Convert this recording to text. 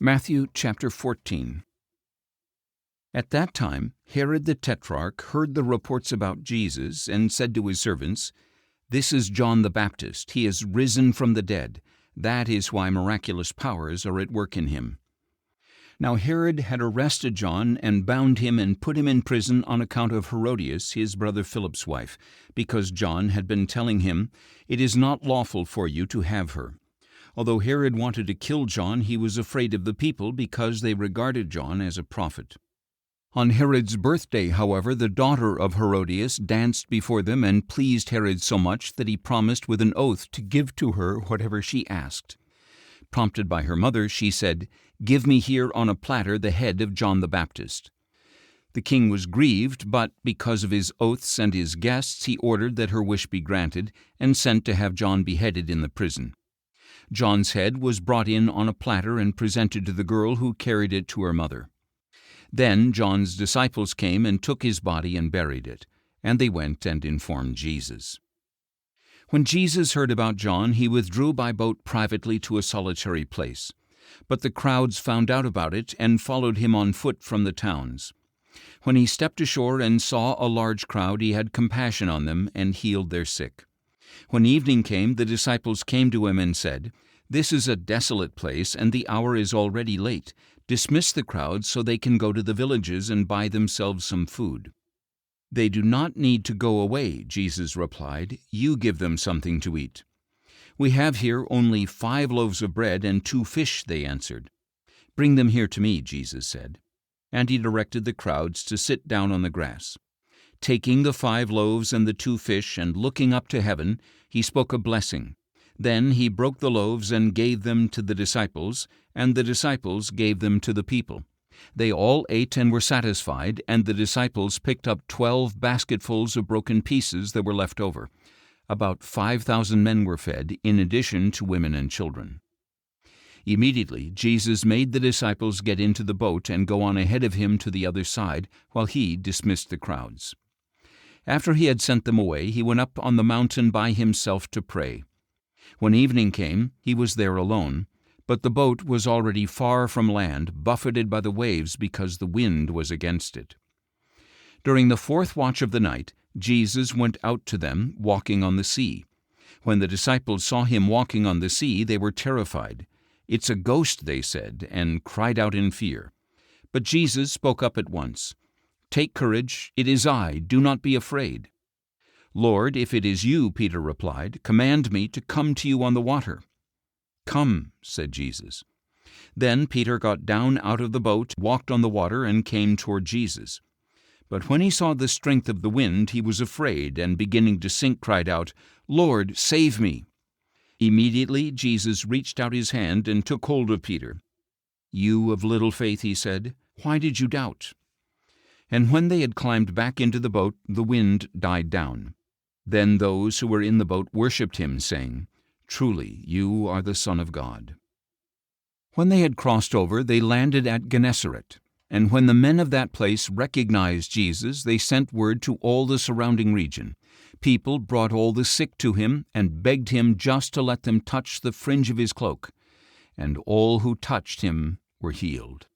Matthew chapter 14. At that time Herod the Tetrarch heard the reports about Jesus and said to his servants, "This is John the Baptist. He is risen from the dead. That is why miraculous powers are at work in him." Now Herod had arrested John and bound him and put him in prison on account of Herodias, his brother Philip's wife, because John had been telling him, "It is not lawful for you to have her." Although Herod wanted to kill John, he was afraid of the people because they regarded John as a prophet. On Herod's birthday, however, the daughter of Herodias danced before them and pleased Herod so much that he promised with an oath to give to her whatever she asked. Prompted by her mother, she said, "Give me here on a platter the head of John the Baptist." The king was grieved, but because of his oaths and his guests, he ordered that her wish be granted and sent to have John beheaded in the prison. John's head was brought in on a platter and presented to the girl, who carried it to her mother. Then John's disciples came and took his body and buried it, and they went and informed Jesus. When Jesus heard about John, he withdrew by boat privately to a solitary place. But the crowds found out about it and followed him on foot from the towns. When he stepped ashore and saw a large crowd, he had compassion on them and healed their sick. When evening came, the disciples came to him and said, "This is a desolate place, and the hour is already late. Dismiss the crowds so they can go to the villages and buy themselves some food." "They do not need to go away," Jesus replied. "You give them something to eat." "We have here only 5 loaves of bread and 2 fish," they answered. "Bring them here to me," Jesus said. And he directed the crowds to sit down on the grass. Taking the 5 loaves and the 2 fish, and looking up to heaven, he spoke a blessing. Then he broke the loaves and gave them to the disciples, and the disciples gave them to the people. They all ate and were satisfied, and the disciples picked up 12 basketfuls of broken pieces that were left over. About 5,000 men were fed, in addition to women and children. Immediately Jesus made the disciples get into the boat and go on ahead of him to the other side, while he dismissed the crowds. After he had sent them away, he went up on the mountain by himself to pray. When evening came, he was there alone, but the boat was already far from land, buffeted by the waves because the wind was against it. During the 4th watch of the night, Jesus went out to them, walking on the sea. When the disciples saw him walking on the sea, they were terrified. "It's a ghost," they said, and cried out in fear. But Jesus spoke up at once. "Take courage, it is I, do not be afraid." "Lord, if it is you," Peter replied, "command me to come to you on the water." "Come," said Jesus. Then Peter got down out of the boat, walked on the water, and came toward Jesus. But when he saw the strength of the wind, he was afraid, and beginning to sink, cried out, "Lord, save me!" Immediately Jesus reached out his hand and took hold of Peter. "You of little faith," he said, "why did you doubt?" And when they had climbed back into the boat, the wind died down. Then those who were in the boat worshipped him, saying, "Truly, you are the Son of God." When they had crossed over, they landed at Gennesaret. And when the men of that place recognized Jesus, they sent word to all the surrounding region. People brought all the sick to him and begged him just to let them touch the fringe of his cloak. And all who touched him were healed.